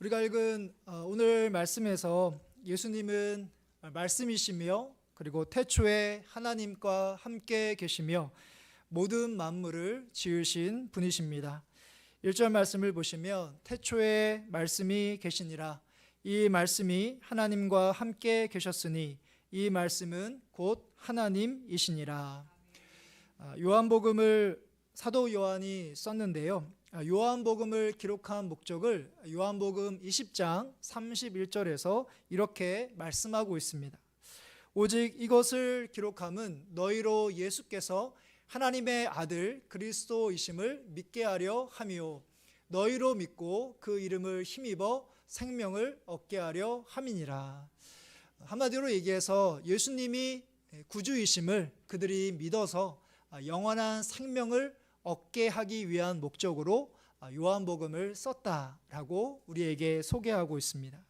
우리가 읽은 오늘 말씀에서 예수님은 말씀이시며 그리고 태초에 하나님과 함께 계시며 모든 만물을 지으신 분이십니다. 1절 말씀을 보시면 태초에 말씀이 계시니라. 이 말씀이 하나님과 함께 계셨으니 이 말씀은 곧 하나님이시니라. 요한복음을 사도 요한이 썼는데요. 요한복음을 기록한 목적을 요한복음 20장 31절에서 이렇게 말씀하고 있습니다. 오직 이것을 기록함은 너희로 예수께서 하나님의 아들 그리스도이심을 믿게 하려 함이요 너희로 믿고 그 이름을 힘입어 생명을 얻게 하려 함이니라. 한마디로 얘기해서 예수님이 구주이심을 그들이 믿어서 영원한 생명을 얻게 하기 위한 목적으로 요한복음을 썼다라고 우리에게 소개하고 있습니다.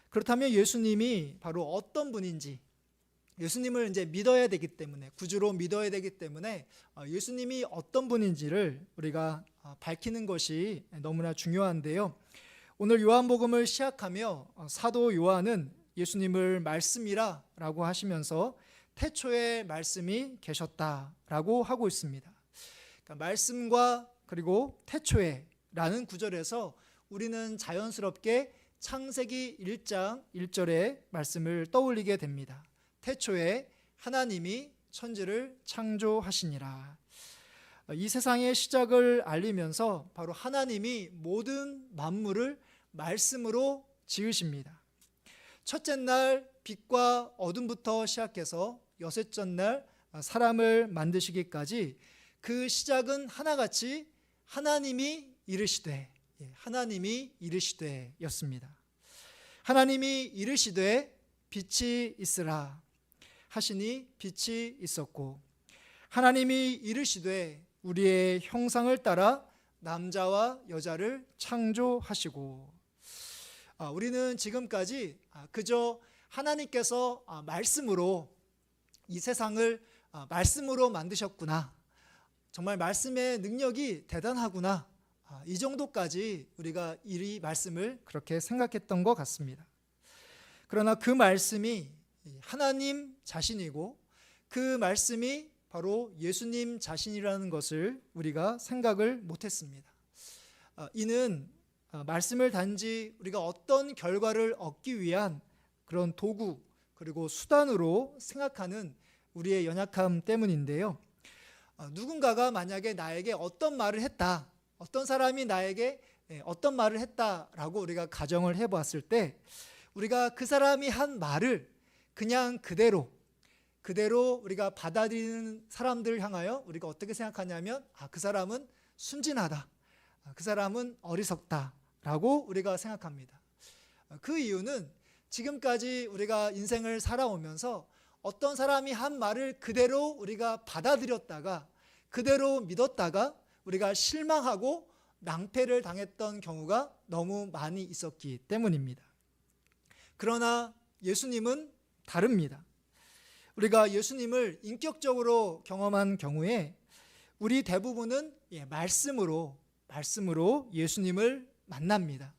그렇다면 예수님이 바로 어떤 분인지, 예수님을 이제 믿어야 되기 때문에, 구주로 믿어야 되기 때문에 예수님이 어떤 분인지를 우리가 밝히는 것이 너무나 중요한데요. 오늘 요한복음을 시작하며 사도 요한은 예수님을 말씀이라고 하시면서 태초에 말씀이 계셨다라고 하고 있습니다. 그러니까 말씀과 그리고 태초에라는 구절에서 우리는 자연스럽게 창세기 1장 1절의 말씀을 떠올리게 됩니다. 태초에 하나님이 천지를 창조하시니라. 이 세상의 시작을 알리면서 바로 하나님이 모든 만물을 말씀으로 지으십니다. 첫째 날 빛과 어둠부터 시작해서 여섯째 날 사람을 만드시기까지 그 시작은 하나같이 하나님이 이르시되 였습니다. 하나님이 이르시되 빛이 있으라 하시니 빛이 있었고, 하나님이 이르시되 우리의 형상을 따라 남자와 여자를 창조하시고. 우리는 지금까지 그저 하나님께서 말씀으로 이 세상을 말씀으로 만드셨구나, 정말 말씀의 능력이 대단하구나, 이 정도까지 우리가 이 말씀을 그렇게 생각했던 것 같습니다. 그러나 그 말씀이 하나님 자신이고 그 말씀이 바로 예수님 자신이라는 것을 우리가 생각을 못했습니다. 이는 말씀을 단지 우리가 어떤 결과를 얻기 위한 그런 도구 그리고 수단으로 생각하는 우리의 연약함 때문인데요. 누군가가 만약에 나에게 어떤 말을 했다, 어떤 사람이 나에게 어떤 말을 했다라고 우리가 가정을 해보았을 때 우리가 그 사람이 한 말을 그냥 그대로 우리가 받아들이는 사람들을 향하여 우리가 어떻게 생각하냐면 그 사람은 순진하다, 그 사람은 어리석다라고 우리가 생각합니다. 그 이유는 지금까지 우리가 인생을 살아오면서 어떤 사람이 한 말을 그대로 우리가 받아들였다가 그대로 믿었다가 우리가 실망하고 낭패를 당했던 경우가 너무 많이 있었기 때문입니다. 그러나 예수님은 다릅니다. 우리가 예수님을 인격적으로 경험한 경우에 우리 대부분은 말씀으로 예수님을 만납니다.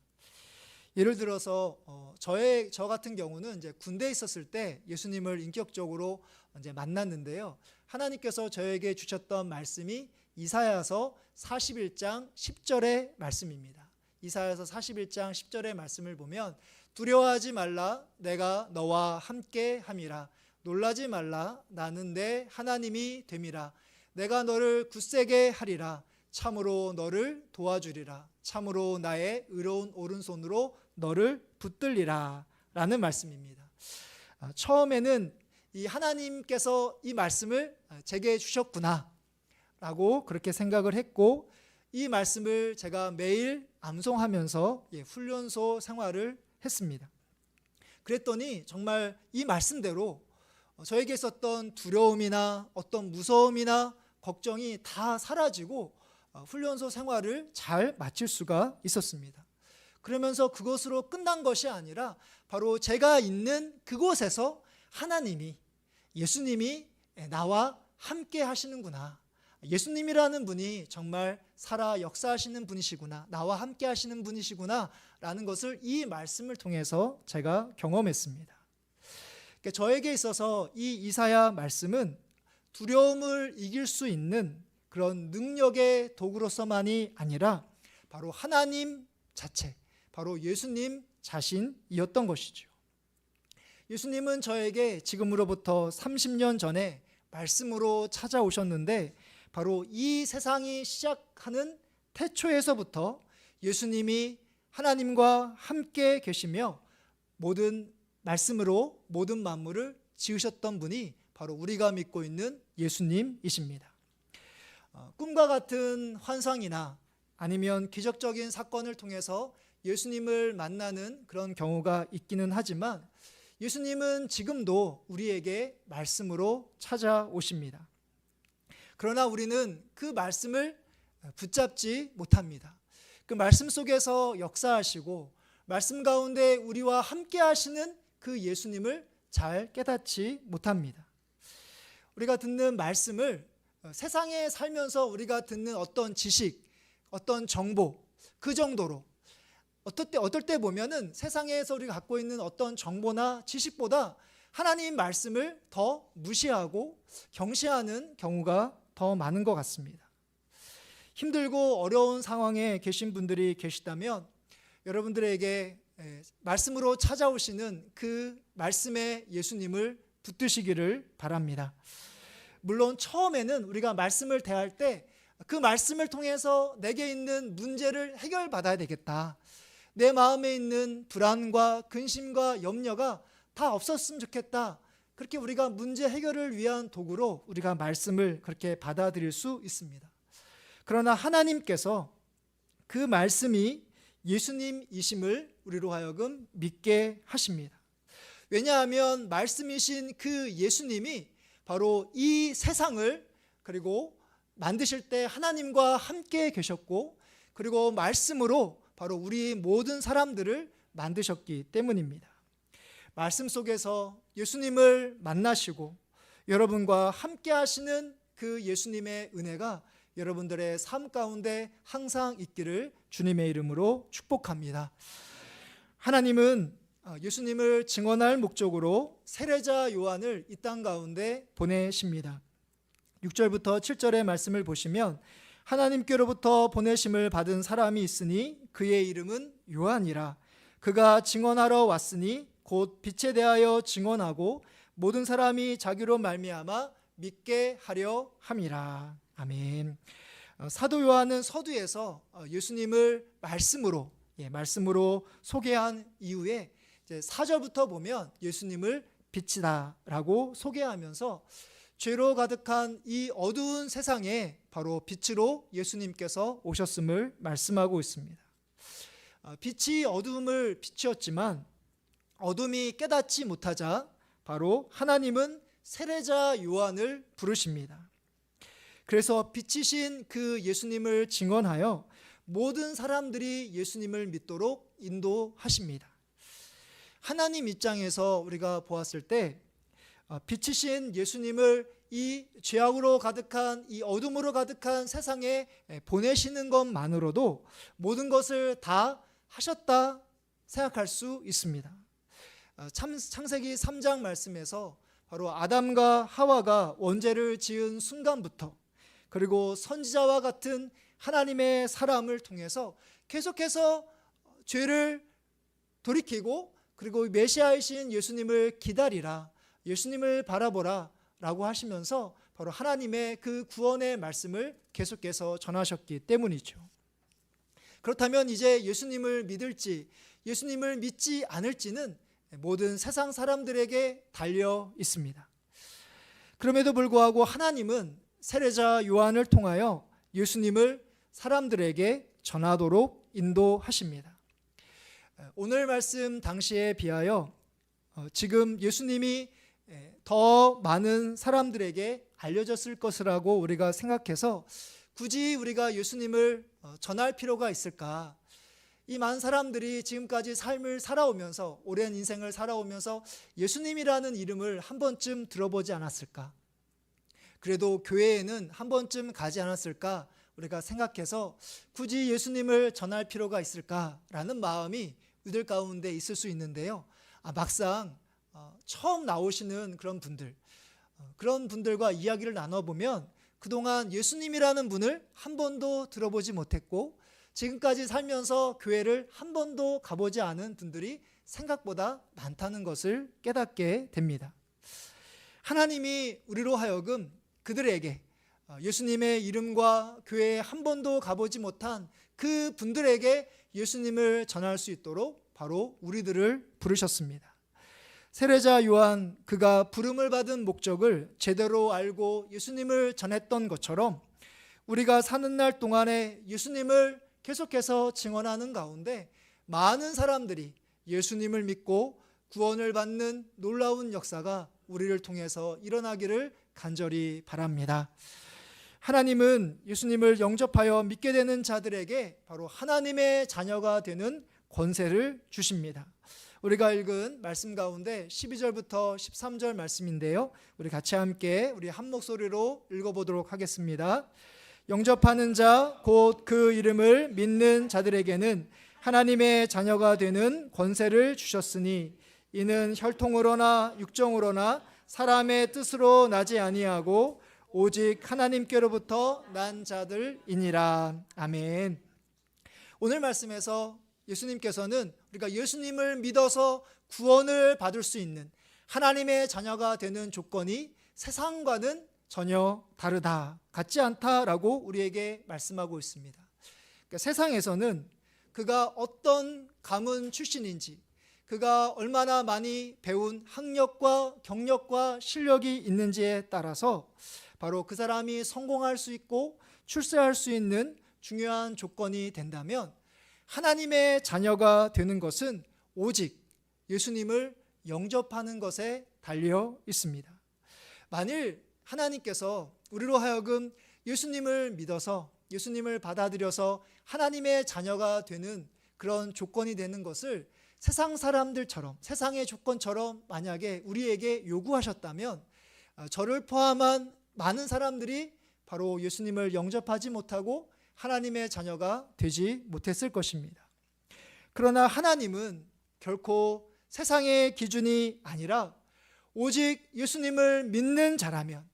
예를 들어서 저 같은 경우는 이제 군대에 있었을 때 예수님을 인격적으로 이제 만났는데요. 하나님께서 저에게 주셨던 말씀이 이사야서 41장 10절의 말씀입니다. 이사야서 41장 10절의 말씀을 보면 두려워하지 말라, 내가 너와 함께 함이라. 놀라지 말라, 나는 내 하나님이 됨이라. 내가 너를 굳세게 하리라. 참으로 너를 도와주리라. 참으로 나의 의로운 오른손으로 너를 붙들리라 라는 말씀입니다. 처음에는 이 하나님께서 이 말씀을 제게 주셨구나 라고 그렇게 생각을 했고, 이 말씀을 제가 매일 암송하면서 훈련소 생활을 했습니다. 그랬더니 정말 이 말씀대로 저에게 있었던 두려움이나 어떤 무서움이나 걱정이 다 사라지고 훈련소 생활을 잘 마칠 수가 있었습니다. 그러면서 그것으로 끝난 것이 아니라 바로 제가 있는 그곳에서 하나님이, 예수님이 나와 함께 하시는구나, 예수님이라는 분이 정말 살아 역사하시는 분이시구나, 나와 함께 하시는 분이시구나 라는 것을 이 말씀을 통해서 제가 경험했습니다. 그러니까 저에게 있어서 이 이사야 말씀은 두려움을 이길 수 있는 그런 능력의 도구로서만이 아니라 바로 하나님 자체, 바로 예수님 자신이었던 것이죠. 예수님은 저에게 지금으로부터 30년 전에 말씀으로 찾아오셨는데, 바로 이 세상이 시작하는 태초에서부터 예수님이 하나님과 함께 계시며 모든 말씀으로 모든 만물을 지으셨던 분이 바로 우리가 믿고 있는 예수님이십니다. 꿈과 같은 환상이나 아니면 기적적인 사건을 통해서 예수님을 만나는 그런 경우가 있기는 하지만, 예수님은 지금도 우리에게 말씀으로 찾아오십니다. 그러나 우리는 그 말씀을 붙잡지 못합니다. 그 말씀 속에서 역사하시고 말씀 가운데 우리와 함께 하시는 그 예수님을 잘 깨닫지 못합니다. 우리가 듣는 말씀을 세상에 살면서 우리가 듣는 어떤 지식, 어떤 정보, 그 정도로 어떨 때 보면은 세상에서 우리가 갖고 있는 어떤 정보나 지식보다 하나님 말씀을 더 무시하고 경시하는 경우가 더 많은 것 같습니다. 힘들고 어려운 상황에 계신 분들이 계시다면 여러분들에게 말씀으로 찾아오시는 그 말씀의 예수님을 붙드시기를 바랍니다. 물론 처음에는 우리가 말씀을 대할 때 그 말씀을 통해서 내게 있는 문제를 해결받아야 되겠다, 내 마음에 있는 불안과 근심과 염려가 다 없었으면 좋겠다, 그렇게 우리가 문제 해결을 위한 도구로 우리가 말씀을 그렇게 받아들일 수 있습니다. 그러나 하나님께서 그 말씀이 예수님이심을 우리로 하여금 믿게 하십니다. 왜냐하면 말씀이신 그 예수님이 바로 이 세상을 그리고 만드실 때 하나님과 함께 계셨고, 그리고 말씀으로 바로 우리 모든 사람들을 만드셨기 때문입니다. 말씀 속에서 예수님을 만나시고 여러분과 함께 하시는 그 예수님의 은혜가 여러분들의 삶 가운데 항상 있기를 주님의 이름으로 축복합니다. 하나님은 예수님을 증언할 목적으로 세례자 요한을 이 땅 가운데 보내십니다. 6절부터 7절의 말씀을 보시면, 하나님께로부터 보내심을 받은 사람이 있으니 그의 이름은 요한이라. 그가 증언하러 왔으니 곧 빛에 대하여 증언하고 모든 사람이 자기로 말미암아 믿게 하려 함이라. 아멘. 사도 요한은 서두에서 예수님을 말씀으로 소개한 이후에 4절부터 보면 예수님을 빛이다라고 소개하면서 죄로 가득한 이 어두운 세상에 바로 빛으로 예수님께서 오셨음을 말씀하고 있습니다. 빛이 어둠을 비추었지만 어둠이 깨닫지 못하자 바로 하나님은 세례자 요한을 부르십니다. 그래서 빛이신 그 예수님을 증언하여 모든 사람들이 예수님을 믿도록 인도하십니다. 하나님 입장에서 우리가 보았을 때 빛이신 예수님을 이 죄악으로 가득한 이 어둠으로 가득한 세상에 보내시는 것만으로도 모든 것을 다 하셨다 생각할 수 있습니다. 창세기 3장 말씀에서 바로 아담과 하와가 원죄를 지은 순간부터 그리고 선지자와 같은 하나님의 사람을 통해서 계속해서 죄를 돌이키고 그리고 메시아이신 예수님을 기다리라, 예수님을 바라보라 라고 하시면서 바로 하나님의 그 구원의 말씀을 계속해서 전하셨기 때문이죠. 그렇다면 이제 예수님을 믿을지 예수님을 믿지 않을지는 모든 세상 사람들에게 달려 있습니다. 그럼에도 불구하고 하나님은 세례자 요한을 통하여 예수님을 사람들에게 전하도록 인도하십니다. 오늘 말씀 당시에 비하여 지금 예수님이 더 많은 사람들에게 알려졌을 것이라고 우리가 생각해서 굳이 우리가 예수님을 전할 필요가 있을까? 이 많은 사람들이 지금까지 삶을 살아오면서 오랜 인생을 살아오면서 예수님이라는 이름을 한 번쯤 들어보지 않았을까? 그래도 교회에는 한 번쯤 가지 않았을까 우리가 생각해서 굳이 예수님을 전할 필요가 있을까라는 마음이 우리들 가운데 있을 수 있는데요. 막상 처음 나오시는 그런 분들과 이야기를 나눠보면 그동안 예수님이라는 분을 한 번도 들어보지 못했고 지금까지 살면서 교회를 한 번도 가보지 않은 분들이 생각보다 많다는 것을 깨닫게 됩니다. 하나님이 우리로 하여금 그들에게 예수님의 이름과 교회에 한 번도 가보지 못한 그 분들에게 예수님을 전할 수 있도록 바로 우리들을 부르셨습니다. 세례자 요한, 그가 부름을 받은 목적을 제대로 알고 예수님을 전했던 것처럼 우리가 사는 날 동안에 예수님을 계속해서 증언하는 가운데 많은 사람들이 예수님을 믿고 구원을 받는 놀라운 역사가 우리를 통해서 일어나기를 간절히 바랍니다. 하나님은 예수님을 영접하여 믿게 되는 자들에게 바로 하나님의 자녀가 되는 권세를 주십니다. 우리가 읽은 말씀 가운데 12절부터 13절 말씀인데요. 우리 같이 함께 우리 한 목소리로 읽어보도록 하겠습니다. 영접하는 자 곧 그 이름을 믿는 자들에게는 하나님의 자녀가 되는 권세를 주셨으니 이는 혈통으로나 육정으로나 사람의 뜻으로 나지 아니하고 오직 하나님께로부터 난 자들이니라. 아멘. 오늘 말씀에서 예수님께서는 우리가 예수님을 믿어서 구원을 받을 수 있는 하나님의 자녀가 되는 조건이 세상과는 전혀 다르다, 같지 않다라고 우리에게 말씀하고 있습니다. 그러니까 세상에서는 그가 어떤 가문 출신인지, 그가 얼마나 많이 배운 학력과 경력과 실력이 있는지에 따라서 바로 그 사람이 성공할 수 있고 출세할 수 있는 중요한 조건이 된다면, 하나님의 자녀가 되는 것은 오직 예수님을 영접하는 것에 달려 있습니다. 만일 하나님께서 우리로 하여금 예수님을 믿어서 예수님을 받아들여서 하나님의 자녀가 되는 그런 조건이 되는 것을 세상 사람들처럼, 세상의 조건처럼 만약에 우리에게 요구하셨다면 저를 포함한 많은 사람들이 바로 예수님을 영접하지 못하고 하나님의 자녀가 되지 못했을 것입니다. 그러나 하나님은 결코 세상의 기준이 아니라 오직 예수님을 믿는 자라면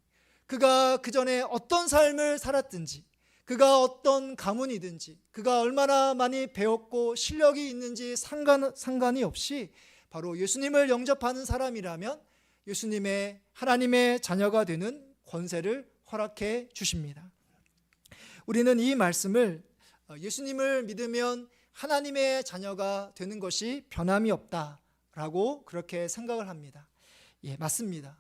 그가 그전에 어떤 삶을 살았든지, 그가 어떤 가문이든지, 그가 얼마나 많이 배웠고 실력이 있는지 상관이 없이 바로 예수님을 영접하는 사람이라면 예수님의 하나님의 자녀가 되는 권세를 허락해 주십니다. 우리는 이 말씀을 예수님을 믿으면 하나님의 자녀가 되는 것이 변함이 없다라고 그렇게 생각을 합니다. 예, 맞습니다.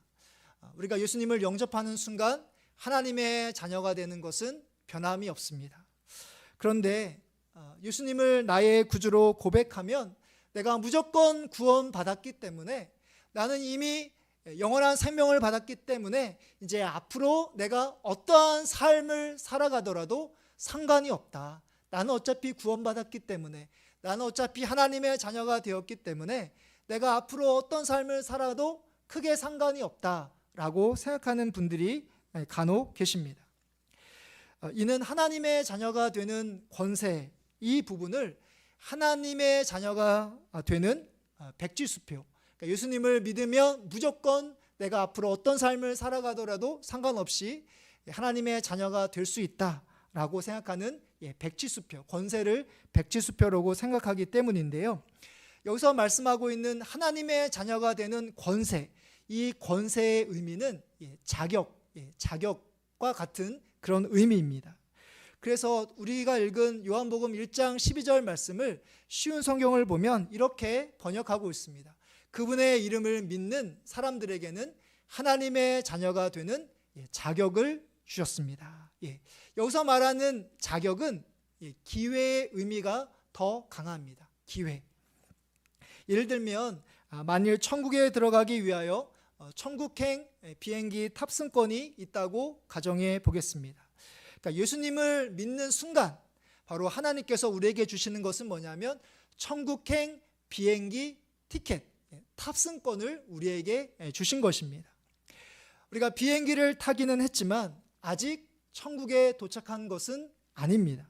우리가 예수님을 영접하는 순간 하나님의 자녀가 되는 것은 변함이 없습니다. 그런데 예수님을 나의 구주로 고백하면 내가 무조건 구원받았기 때문에, 나는 이미 영원한 생명을 받았기 때문에 이제 앞으로 내가 어떠한 삶을 살아가더라도 상관이 없다. 나는 어차피 구원받았기 때문에, 나는 어차피 하나님의 자녀가 되었기 때문에 내가 앞으로 어떤 삶을 살아도 크게 상관이 없다라고 생각하는 분들이 간혹 계십니다. 이는 하나님의 자녀가 되는 권세, 이 부분을 하나님의 자녀가 되는 백지수표, 그러니까 예수님을 믿으면 무조건 내가 앞으로 어떤 삶을 살아가더라도 상관없이 하나님의 자녀가 될 수 있다라고 생각하는 백지수표, 권세를 백지수표라고 생각하기 때문인데요. 여기서 말씀하고 있는 하나님의 자녀가 되는 권세, 이 권세의 의미는 자격과 같은 그런 의미입니다. 그래서 우리가 읽은 요한복음 1장 12절 말씀을 쉬운 성경을 보면 이렇게 번역하고 있습니다. 그분의 이름을 믿는 사람들에게는 하나님의 자녀가 되는 자격을 주셨습니다. 여기서 말하는 자격은 기회의 의미가 더 강합니다. 기회. 예를 들면 만일 천국에 들어가기 위하여 천국행 비행기 탑승권이 있다고 가정해 보겠습니다. 그러니까 예수님을 믿는 순간 바로 하나님께서 우리에게 주시는 것은 뭐냐면 천국행 비행기 티켓, 탑승권을 우리에게 주신 것입니다. 우리가 비행기를 타기는 했지만 아직 천국에 도착한 것은 아닙니다.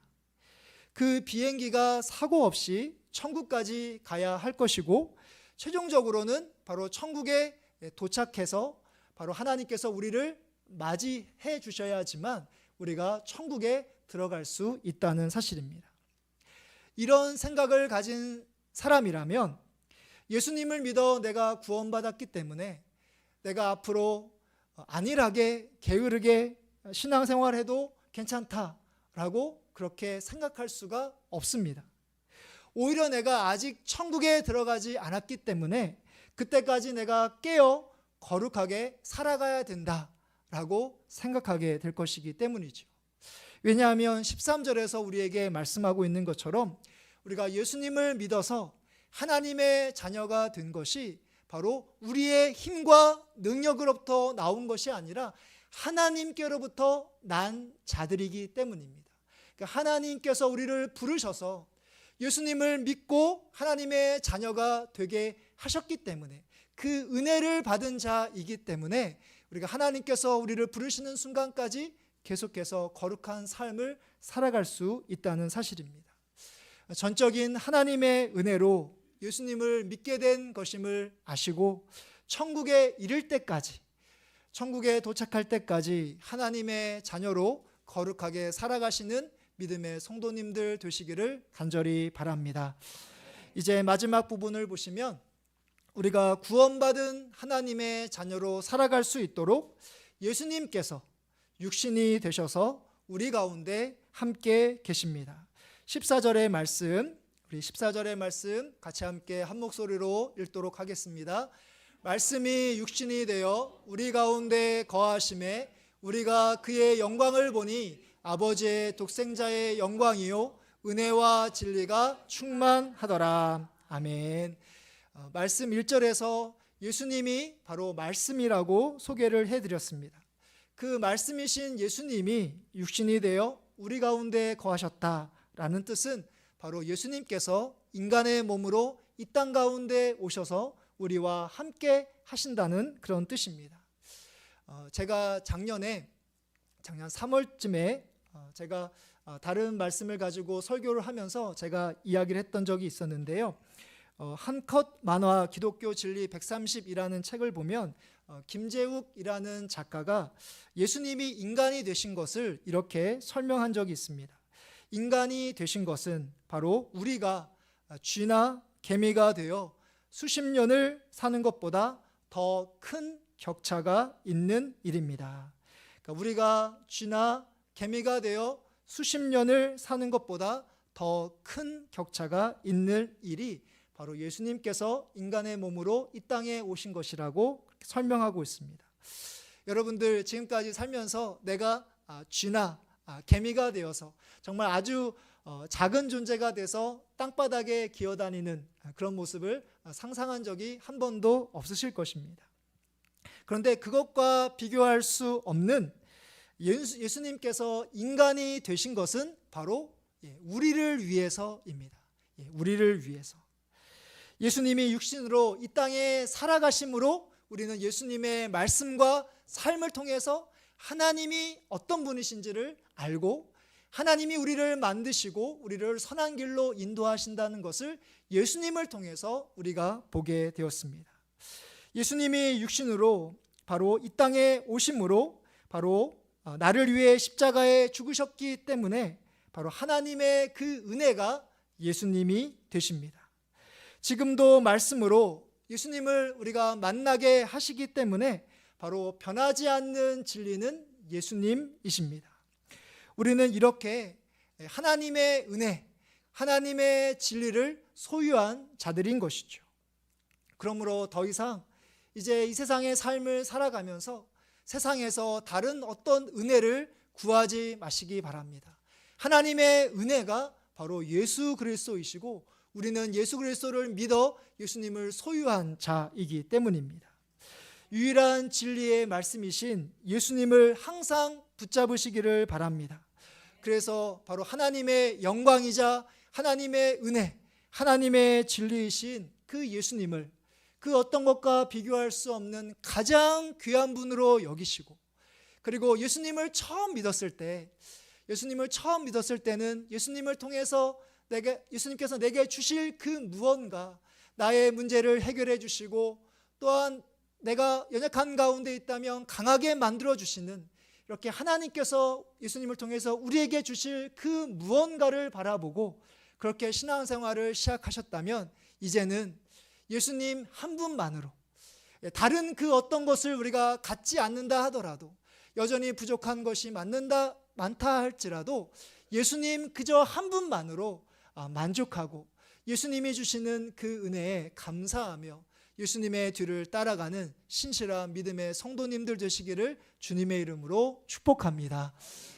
그 비행기가 사고 없이 천국까지 가야 할 것이고, 최종적으로는 바로 천국에 도착해서 바로 하나님께서 우리를 맞이해 주셔야지만 우리가 천국에 들어갈 수 있다는 사실입니다. 이런 생각을 가진 사람이라면 예수님을 믿어 내가 구원받았기 때문에 내가 앞으로 안일하게 게으르게 신앙생활해도 괜찮다라고 그렇게 생각할 수가 없습니다. 오히려 내가 아직 천국에 들어가지 않았기 때문에 그때까지 내가 깨어 거룩하게 살아가야 된다라고 생각하게 될 것이기 때문이죠. 왜냐하면 13절에서 우리에게 말씀하고 있는 것처럼 우리가 예수님을 믿어서 하나님의 자녀가 된 것이 바로 우리의 힘과 능력으로부터 나온 것이 아니라 하나님께로부터 난 자들이기 때문입니다. 그러니까 하나님께서 우리를 부르셔서 예수님을 믿고 하나님의 자녀가 되게 하셨기 때문에, 그 은혜를 받은 자이기 때문에 우리가 하나님께서 우리를 부르시는 순간까지 계속해서 거룩한 삶을 살아갈 수 있다는 사실입니다. 전적인 하나님의 은혜로 예수님을 믿게 된 것임을 아시고 천국에 이를 때까지, 천국에 도착할 때까지 하나님의 자녀로 거룩하게 살아가시는 믿음의 성도님들 되시기를 간절히 바랍니다. 이제 마지막 부분을 보시면 우리가 구원받은 하나님의 자녀로 살아갈 수 있도록 예수님께서 육신이 되셔서 우리 가운데 함께 계십니다. 14절의 말씀, 우리 14절의 말씀 같이 함께 한 목소리로 읽도록 하겠습니다. 말씀이 육신이 되어 우리 가운데 거하심에 우리가 그의 영광을 보니 아버지의 독생자의 영광이요 은혜와 진리가 충만하더라. 아멘. 말씀 1절에서 예수님이 바로 말씀이라고 소개를 해드렸습니다. 그 말씀이신 예수님이 육신이 되어 우리 가운데 거하셨다라는 뜻은 바로 예수님께서 인간의 몸으로 이 땅 가운데 오셔서 우리와 함께 하신다는 그런 뜻입니다. 제가 작년 3월쯤에 제가 다른 말씀을 가지고 설교를 하면서 제가 이야기를 했던 적이 있었는데요. 한컷 만화 기독교 진리 130이라는 책을 보면 김재욱이라는 작가가 예수님이 인간이 되신 것을 이렇게 설명한 적이 있습니다. 인간이 되신 것은 바로 우리가 쥐나 개미가 되어 수십 년을 사는 것보다 더 큰 격차가 있는 일입니다. 그러니까 우리가 쥐나 개미가 되어 수십 년을 사는 것보다 더 큰 격차가 있는 일이 바로 예수님께서 인간의 몸으로 이 땅에 오신 것이라고 설명하고 있습니다. 여러분들 지금까지 살면서 내가 쥐나 개미가 되어서 정말 아주 작은 존재가 돼서 땅바닥에 기어다니는 그런 모습을 상상한 적이 한 번도 없으실 것입니다. 그런데 그것과 비교할 수 없는 예수님께서 인간이 되신 것은 바로 우리를 위해서입니다. 우리를 위해서. 예수님이 육신으로 이 땅에 살아가심으로 우리는 예수님의 말씀과 삶을 통해서 하나님이 어떤 분이신지를 알고 하나님이 우리를 만드시고 우리를 선한 길로 인도하신다는 것을 예수님을 통해서 우리가 보게 되었습니다. 예수님이 육신으로 바로 이 땅에 오심으로 바로 나를 위해 십자가에 죽으셨기 때문에 바로 하나님의 그 은혜가 예수님이 되십니다. 지금도 말씀으로 예수님을 우리가 만나게 하시기 때문에 바로 변하지 않는 진리는 예수님이십니다. 우리는 이렇게 하나님의 은혜, 하나님의 진리를 소유한 자들인 것이죠. 그러므로 더 이상 이제 이 세상의 삶을 살아가면서 세상에서 다른 어떤 은혜를 구하지 마시기 바랍니다. 하나님의 은혜가 바로 예수 그리스도이시고 우리는 예수 그리스도를 믿어 예수님을 소유한 자이기 때문입니다. 유일한 진리의 말씀이신 예수님을 항상 붙잡으시기를 바랍니다. 그래서 바로 하나님의 영광이자 하나님의 은혜, 하나님의 진리이신 그 예수님을 그 어떤 것과 비교할 수 없는 가장 귀한 분으로 여기시고, 그리고 예수님을 처음 믿었을 때는 예수님을 통해서 예수님께서 내게 주실 그 무언가, 나의 문제를 해결해 주시고, 또한 내가 연약한 가운데 있다면 강하게 만들어 주시는, 이렇게 하나님께서 예수님을 통해서 우리에게 주실 그 무언가를 바라보고 그렇게 신앙생활을 시작하셨다면, 이제는 예수님 한 분만으로, 다른 그 어떤 것을 우리가 갖지 않는다 하더라도, 여전히 부족한 것이 많다 할지라도 예수님 그저 한 분만으로 만족하고, 예수님이 주시는 그 은혜에 감사하며 예수님의 뒤를 따라가는 신실한 믿음의 성도님들 되시기를 주님의 이름으로 축복합니다.